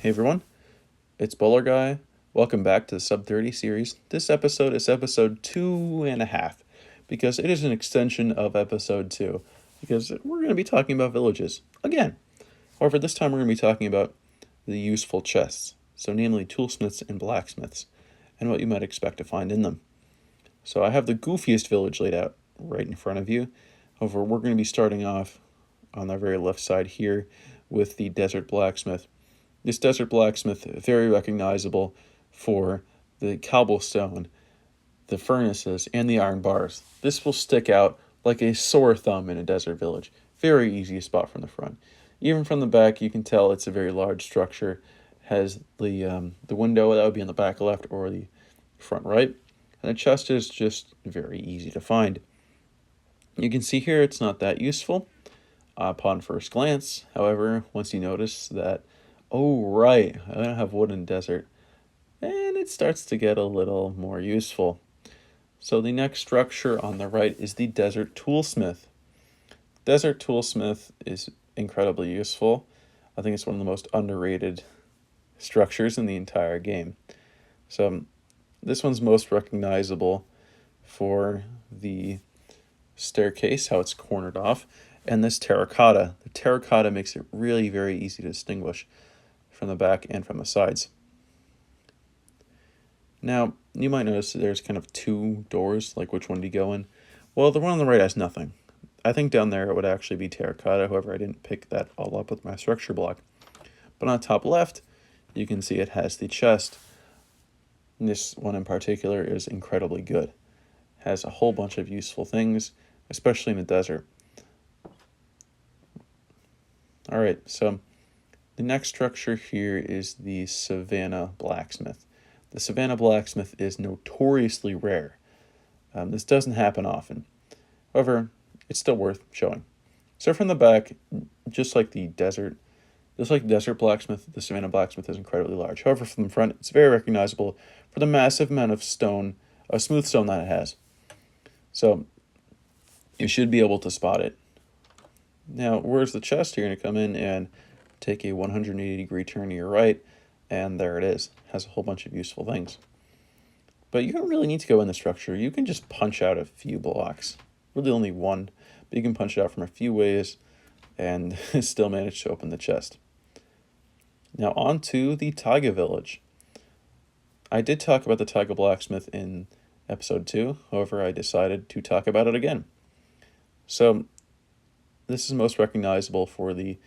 Hey everyone, it's Bowler Guy. Welcome back to the Sub 30 series. This episode is episode 2.5 because it is an extension of episode 2 because we're going to be talking about villages again. However, this time we're going to be talking about the useful chests, so namely toolsmiths and blacksmiths, and what you might expect to find in them. So I have the goofiest village laid out right in front of you. However, we're going to be starting off on the very left side here with the desert blacksmith. This desert blacksmith, very recognizable for the cobblestone, the furnaces, and the iron bars. This will stick out like a sore thumb in a desert village. Very easy to spot from the front. Even from the back, you can tell it's a very large structure. Has the window that would be on the back left or the front right. And the chest is just very easy to find. You can see here it's not that useful upon first glance. However, once you notice that, oh right, I don't have wood in desert, and it starts to get a little more useful. So the next structure on the right is the desert toolsmith. Desert toolsmith is incredibly useful. I think it's one of the most underrated structures in the entire game. So this one's most recognizable for the staircase, how it's cornered off, and this terracotta. The terracotta makes it really very easy to distinguish from the back and from the sides. Now, you might notice that there's kind of two doors, like which one do you go in? Well, the one on the right has nothing. I think down there it would actually be terracotta, however I didn't pick that all up with my structure block. But on the top left, you can see it has the chest. And this one in particular is incredibly good. Has a whole bunch of useful things, especially in the desert. Alright, so the next structure here is the Savanna Blacksmith. The Savanna Blacksmith is notoriously rare. This doesn't happen often. However, it's still worth showing. So from the back, just like the desert blacksmith, the Savanna Blacksmith is incredibly large. However, from the front, it's very recognizable for the massive amount of stone, smooth stone that it has. So you should be able to spot it. Now, where's the chest? You're going to come in and take a 180-degree turn to your right, and there it is. It has a whole bunch of useful things. But you don't really need to go in the structure. You can just punch out a few blocks. Really only one, but you can punch it out from a few ways and still manage to open the chest. Now on to the Taiga village. I did talk about the Taiga Blacksmith in episode 2, however I decided to talk about it again. So this is most recognizable for the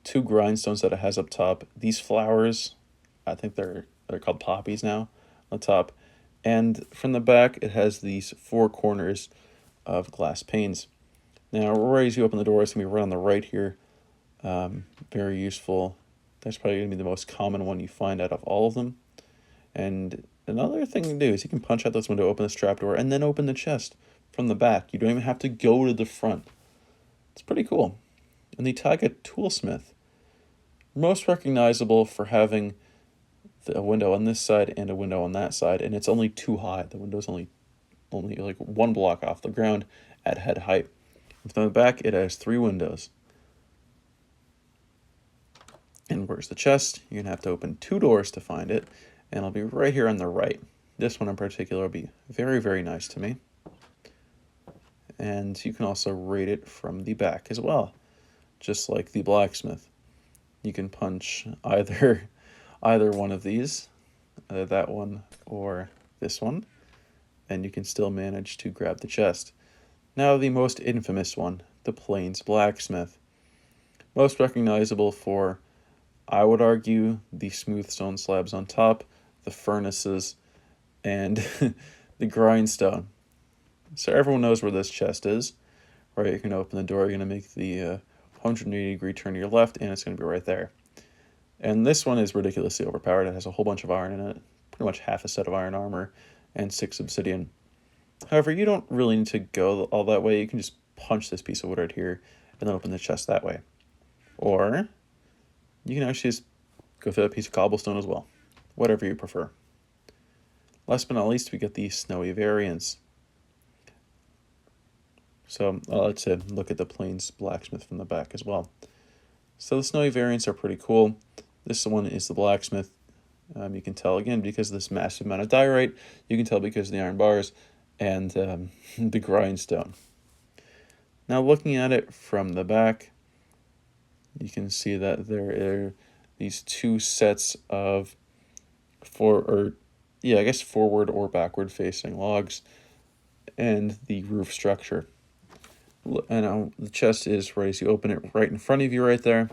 two grindstones that it has up top. These flowers, I think they're called poppies now, on the top. And from the back, it has these four corners of glass panes. Now, right as you open the door, it's going to be right on the right here. Very useful. That's probably going to be the most common one you find out of all of them. And another thing to do is you can punch out this window, open this trapdoor, and then open the chest from the back. You don't even have to go to the front. It's pretty cool. And the Taiga Toolsmith, most recognizable for having a window on this side and a window on that side, and it's only too high. The window's only like one block off the ground at head height. And from the back, it has 3 windows. And where's the chest? You're going to have to open 2 doors to find it, and it'll be right here on the right. This one in particular will be very, very nice to me. And you can also rate it from the back as well, just like the blacksmith. You can punch either one of these, that one or this one, and you can still manage to grab the chest. Now the most infamous one, the Plains Blacksmith. Most recognizable for, I would argue, the smooth stone slabs on top, the furnaces, and the grindstone. So everyone knows where this chest is, right? You're going to open the door, you're going to make the 180-degree turn to your left, and it's going to be right there. And this one is ridiculously overpowered. It has a whole bunch of iron in it, pretty much half a set of iron armor, and 6 obsidian. However, you don't really need to go all that way. You can just punch this piece of wood right here, and then open the chest that way. Or you can actually just go through a piece of cobblestone as well, whatever you prefer. Last but not least, we get the snowy variants. So let's look at the Plains Blacksmith from the back as well. So the snowy variants are pretty cool. This one is the blacksmith. You can tell again because of this massive amount of diorite. You can tell because of the iron bars and the grindstone. Now looking at it from the back, you can see that there are these two sets of forward or backward facing logs and the roof structure. And the chest is right as you open it right in front of you right there.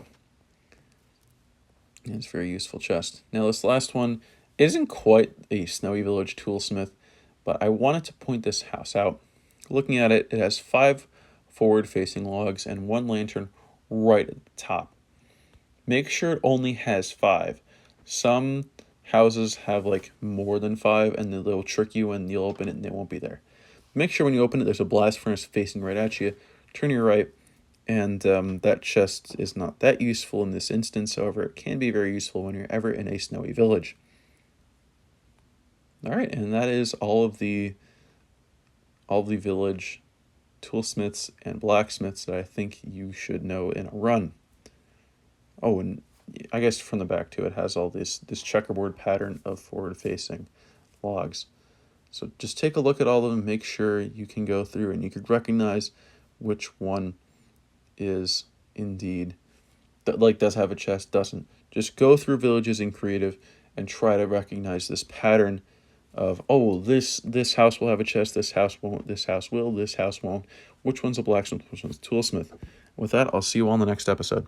And it's a very useful chest. Now this last one isn't quite a Snowy Village toolsmith, but I wanted to point this house out. Looking at it, it has 5 forward-facing logs and 1 lantern right at the top. Make sure it only has 5. Some houses have like more than 5, and they'll trick you and you'll open it and they won't be there. Make sure when you open it, there's a blast furnace facing right at you. Turn your right, and that chest is not that useful in this instance. However, it can be very useful when you're ever in a snowy village. All right, and that is all of the village toolsmiths and blacksmiths that I think you should know in a run. Oh, and I guess from the back too, it has all this checkerboard pattern of forward-facing logs. So just take a look at all of them, make sure you can go through and you could recognize which one is indeed, that like does have a chest, doesn't. Just go through villages in creative and try to recognize this pattern of, oh, this house will have a chest, this house won't, this house will, this house won't. Which one's a blacksmith, which one's a toolsmith? With that, I'll see you all in the next episode.